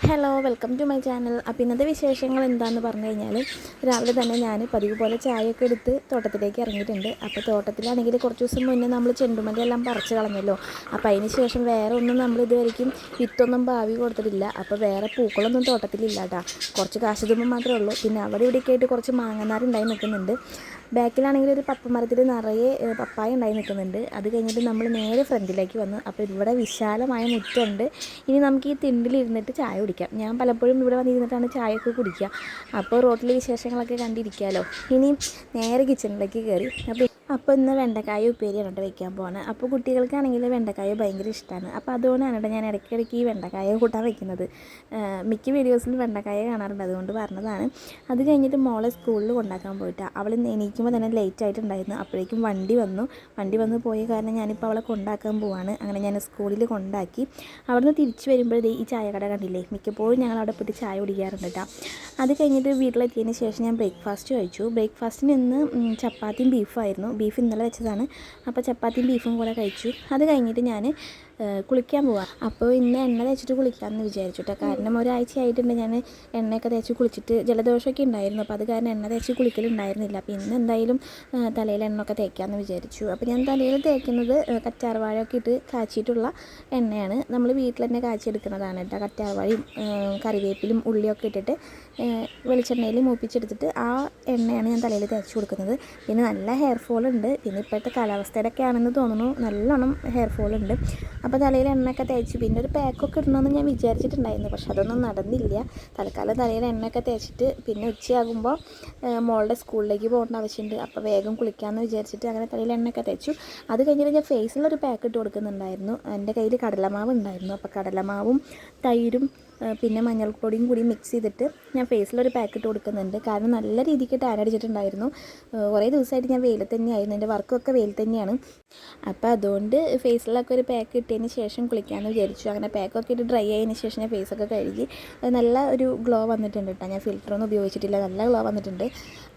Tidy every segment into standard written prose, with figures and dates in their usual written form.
Hello, welcome to my channel. അപ്പോൾ ഇന്നത്തെ വിശേഷങ്ങൾ എന്താണെന്ന് പറഞ്ഞു കഴിഞ്ഞാൽ, രാവിലെ തന്നെ ഞാൻ പതിവ് പോലെ ചായയൊക്കെ എടുത്ത് തോട്ടത്തിലേക്ക് ഇറങ്ങിയിട്ടുണ്ട്. അപ്പോൾ തോട്ടത്തിലാണെങ്കിൽ കുറച്ച് ദിവസം മുന്നേ നമ്മൾ ചെണ്ടുമല്ലിയെല്ലാം പറിച്ച് കളഞ്ഞല്ലോ. അപ്പോൾ അതിന് ശേഷം വേറെ ഒന്നും നമ്മൾ ഇതുവരെയ്ക്കും വിത്തൊന്നും ഭാവി കൊടുത്തിട്ടില്ല. അപ്പോൾ വേറെ പൂക്കളൊന്നും തോട്ടത്തിലില്ല കേട്ടോ. കുറച്ച് കാശുതുമ്പം മാത്രമേ ഉള്ളൂ. പിന്നെ അവിടെ ഇവിടെയൊക്കെ ആയിട്ട് കുറച്ച് മാങ്ങനാരുണ്ടായി നിൽക്കുന്നുണ്ട്. ബാക്കിലാണെങ്കിൽ ഒരു പപ്പ മരത്തിൽ നിറയെ പപ്പായ ഉണ്ടായി നിൽക്കുന്നുണ്ട്. അത് കഴിഞ്ഞിട്ട് നമ്മൾ നേരെ ഫ്രണ്ടിലേക്ക് വന്നു. അപ്പോൾ ഇവിടെ വിശാലമായ മുറ്റമുണ്ട്. ഇനി നമുക്ക് ഈ തിണ്ടിലിരുന്നിട്ട് ചായ കുടിക്കാം. ഞാൻ പലപ്പോഴും ഇവിടെ വന്നിരുന്നിട്ടാണ് ചായയൊക്കെ കുടിക്കുക. അപ്പോൾ റോട്ടിലെ വിശേഷങ്ങളൊക്കെ കണ്ടിരിക്കാമല്ലോ. ഇനി നേരെ കിച്ചണിലേക്ക് കയറി. അപ്പോൾ ഇന്ന് വെണ്ടക്കായ ഉപ്പേരിയാണ് കേട്ടോ വെക്കാൻ പോകുന്നത്. അപ്പോൾ കുട്ടികൾക്കാണെങ്കിൽ വെണ്ടക്കായ ഭയങ്കര ഇഷ്ടമാണ്. അപ്പോൾ അതുകൊണ്ടാണ് കേട്ടോ ഞാൻ ഇടയ്ക്കിടയ്ക്ക് ഈ വെണ്ടക്കായ കൂട്ടാൻ വെക്കുന്നത്. മിക്ക വീഡിയോസിലും വെണ്ടക്കായ കാണാറുണ്ട്, അതുകൊണ്ട് പറഞ്ഞതാണ്. അത് കഴിഞ്ഞിട്ട് മോളെ സ്കൂളിൽ കൊണ്ടാക്കാൻ പോയിട്ടാണ്. അവൾ എണീക്കുമ്പോൾ തന്നെ ലേറ്റ് ആയിട്ടുണ്ടായിരുന്നു. അപ്പോഴേക്കും വണ്ടി വന്ന് പോയ കാരണം ഞാനിപ്പോൾ അവളെ കൊണ്ടാക്കാൻ പോവാണ്. അങ്ങനെ ഞാൻ സ്കൂളിൽ കൊണ്ടാക്കി അവിടുന്ന് തിരിച്ച് വരുമ്പോഴേ ഈ ചായക്കട കണ്ടില്ലേ, മിക്കപ്പോഴും ഞങ്ങൾ അവിടെ പോയിട്ട് ചായ കുടിക്കാറുണ്ട് കേട്ടോ. അത് കഴിഞ്ഞിട്ട് വീട്ടിലെത്തിയതിന് ശേഷം ഞാൻ ബ്രേക്ക്ഫാസ്റ്റ് കഴിച്ചു. ബ്രേക്ക്ഫാസ്റ്റിന് ഇന്ന് ചപ്പാത്തിയും ബീഫായിരുന്നു. ബീഫ് ഇന്നലെ വെച്ചതാണ്. അപ്പോൾ ചപ്പാത്തിയും ബീഫും കൂടെ കഴിച്ചു. അത് കഴിഞ്ഞിട്ട് ഞാൻ കുളിക്കാൻ പോവാം. അപ്പോൾ ഇന്ന് എണ്ണ തേച്ചിട്ട് കുളിക്കാമെന്ന് വിചാരിച്ചു കേട്ടോ. കാരണം ഒരാഴ്ചയായിട്ടുണ്ട് ഞാൻ എണ്ണയൊക്കെ തേച്ച് കുളിച്ചിട്ട് ജലദോഷമൊക്കെ ഉണ്ടായിരുന്നു. അപ്പോൾ അത് കാരണം എണ്ണ തേച്ച് കുളിക്കലുണ്ടായിരുന്നില്ല. അപ്പോൾ ഇന്ന് എന്തായാലും തലയിൽ എണ്ണയൊക്കെ തേക്കാമെന്ന് വിചാരിച്ചു. അപ്പോൾ ഞാൻ തലയിൽ തേക്കുന്നത് കറ്റാർവാഴയൊക്കെ ഇട്ട് കാച്ചിട്ടുള്ള എണ്ണയാണ്. നമ്മൾ വീട്ടിൽ തന്നെ കാച്ചിയെടുക്കുന്നതാണ് കേട്ടോ. കറ്റാർവാഴയും കറിവേപ്പിലും ഉള്ളിയൊക്കെ ഇട്ടിട്ട് വെളിച്ചെണ്ണയിൽ മൂപ്പിച്ചെടുത്തിട്ട് ആ എണ്ണയാണ് ഞാൻ തലയിൽ തേച്ച് കൊടുക്കുന്നത്. പിന്നെ നല്ല ഹെയർ ഫോൾ ഉണ്ട്. പിന്നെ ഇപ്പോഴത്തെ കാലാവസ്ഥയുടെ ഒക്കെ ആണെന്ന് തോന്നുന്നു, നല്ലോണം ഹെയർ ഫോൾ ഉണ്ട്. അപ്പോൾ തലയിൽ എണ്ണയൊക്കെ തേച്ച് പിന്നെ ഒരു പാക്കൊക്കെ ഇടണമെന്ന് ഞാൻ വിചാരിച്ചിട്ടുണ്ടായിരുന്നു. പക്ഷെ അതൊന്നും നടന്നില്ല. തൽക്കാലം തലയിൽ എണ്ണയൊക്കെ തേച്ചിട്ട് പിന്നെ ഉച്ചയാകുമ്പോൾ മോളുടെ സ്കൂളിലേക്ക് പോകേണ്ട ആവശ്യമുണ്ട്. അപ്പോൾ വേഗം കുളിക്കാമെന്ന് വിചാരിച്ചിട്ട് അങ്ങനെ തലയിൽ എണ്ണയൊക്കെ തേച്ചു. അത് കഴിഞ്ഞിട്ട് ഞാൻ ഫേസിലൊരു പാക്ക് ഇട്ട് കൊടുക്കുന്നുണ്ടായിരുന്നു. എൻ്റെ കയ്യിൽ കടലമാവ് ഉണ്ടായിരുന്നു. അപ്പോൾ കടലമാവും തൈരും പിന്നെ മഞ്ഞൾപ്പൊടിയും കൂടി മിക്സ് ചെയ്തിട്ട് ഞാൻ ഫേസിലൊരു പാക്കറ്റ് കൊടുക്കുന്നുണ്ട്. കാരണം നല്ല രീതിക്ക് ടാൻ അടിച്ചിട്ടുണ്ടായിരുന്നു. കുറേ ദിവസമായിട്ട് ഞാൻ വെയിൽ തന്നെയായിരുന്നു, എൻ്റെ വർക്കൊക്കെ വെയിൽ തന്നെയാണ്. അപ്പോൾ അതുകൊണ്ട് ഫേസിലൊക്കെ ഒരു പാക്ക് ഇട്ടതിന് ശേഷം കുളിക്കാമെന്ന് വിചാരിച്ചു. അങ്ങനെ പാക്കൊക്കെ ഇട്ട് ഡ്രൈ ആയതിന് ശേഷം ഞാൻ ഫേസൊക്കെ കഴുകി. നല്ല ഒരു ഗ്ലോ വന്നിട്ടുണ്ട് കേട്ടോ. ഞാൻ ഫിൽറ്ററൊന്നും ഉപയോഗിച്ചിട്ടില്ല, നല്ല ഗ്ലോ വന്നിട്ടുണ്ട്.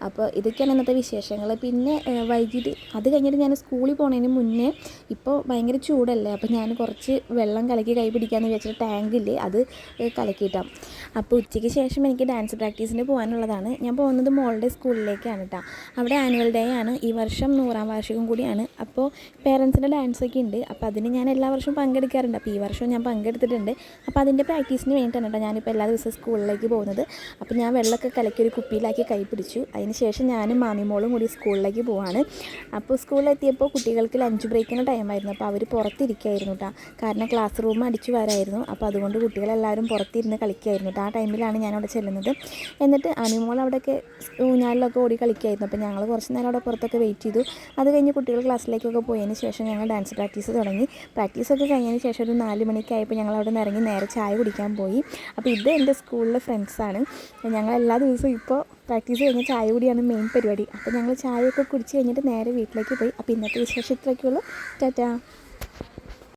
അപ്പോൾ ഇതൊക്കെയാണ് ഇന്നത്തെ വിശേഷങ്ങൾ. പിന്നെ വൈകിട്ട് അത് കഴിഞ്ഞിട്ട് ഞാൻ സ്കൂളിൽ പോകുന്നതിന് മുന്നേ, ഇപ്പോൾ ഭയങ്കര ചൂടല്ലേ, അപ്പോൾ ഞാൻ കുറച്ച് വെള്ളം കലക്കി കൈ പിടിക്കാമെന്ന് വിചാരിച്ചിട്ട് ടാങ്കില്ലേ അത് കലക്കിയിട്ടാണ്. അപ്പോൾ ഉച്ചയ്ക്ക് ശേഷം എനിക്ക് ഡാൻസ് പ്രാക്ടീസിന് പോകാനുള്ളതാണ്. ഞാൻ പോകുന്നത് മോളുടെ സ്കൂളിലേക്കാണ് കേട്ടോ. അവിടെ ആനുവൽ ഡേ ആണ്. ഈ വർഷം 100ാം വാർഷികം കൂടിയാണ്. അപ്പോൾ പേരൻസിൻ്റെ ഡാൻസൊക്കെ ഉണ്ട്. അപ്പോൾ അതിന് ഞാൻ എല്ലാ വർഷവും പങ്കെടുക്കാറുണ്ട്. അപ്പോൾ ഈ വർഷവും ഞാൻ പങ്കെടുത്തിട്ടുണ്ട്. അപ്പോൾ അതിൻ്റെ പ്രാക്ടീസിന് വേണ്ടിയിട്ടാണ് കേട്ടോ ഞാനിപ്പോൾ എല്ലാ ദിവസവും സ്കൂളിലേക്ക് പോകുന്നത്. അപ്പോൾ ഞാൻ വെള്ളമൊക്കെ കലക്കി ഒരു കുപ്പിയിലാക്കി കൈ പിടിച്ചു. അതിന് ശേഷം ഞാനും മാമിമോളും കൂടി സ്കൂളിലേക്ക് പോവാണ്. അപ്പോൾ സ്കൂളിലെത്തിയപ്പോൾ കുട്ടികൾക്ക് ലഞ്ച് ബ്രേക്കിന് ടൈമായിരുന്നു. അപ്പോൾ അവർ പുറത്തിരിക്കുകയായിരുന്നു കേട്ടോ. കാരണം ക്ലാസ് റൂം അടിച്ചു വരായിരുന്നു. അപ്പോൾ അതുകൊണ്ട് കുട്ടികളെല്ലാവരും പുറത്തിരുന്ന് കളിക്കുമായിരുന്നു കേട്ടോ. ആ ടൈമിലാണ് ഞാനവിടെ ചെല്ലുന്നത്. എന്നിട്ട് അനിമോൾ അവിടെയൊക്കെ ഊഞ്ഞാലിലൊക്കെ ഓടി കളിക്കുമായിരുന്നു. അപ്പോൾ ഞങ്ങൾ കുറച്ച് നേരം അവിടെ പുറത്തൊക്കെ വെയിറ്റ് ചെയ്തു. അത് കഴിഞ്ഞ് കുട്ടികൾ ക്ലാസ്സിലേക്കൊക്കെ പോയതിന് ശേഷം ഞങ്ങൾ ഡാൻസ് പ്രാക്ടീസ് തുടങ്ങി. പ്രാക്ടീസൊക്കെ കഴിഞ്ഞതിന് ശേഷം ഒരു 4 മണിക്ക് ആയപ്പോൾ ഞങ്ങൾ അവിടെ നിന്ന് ഇറങ്ങി നേരെ ചായ കുടിക്കാൻ പോയി. അപ്പോൾ ഇത് എൻ്റെ സ്കൂളിലെ ഫ്രണ്ട്സാണ്. ഞങ്ങൾ എല്ലാ ദിവസവും ഇപ്പോൾ പ്രാക്ടീസ് കഴിഞ്ഞ് ചായ കുടിയാണ് മെയിൻ പരിപാടി. അപ്പോൾ ഞങ്ങൾ ചായയൊക്കെ കുടിച്ച് കഴിഞ്ഞിട്ട് നേരെ വീട്ടിലേക്ക് പോയി. അപ്പോൾ ഇന്നത്തെ വിശേഷം ഇത്രയൊക്കെയുള്ളൂ. ടാറ്റാ.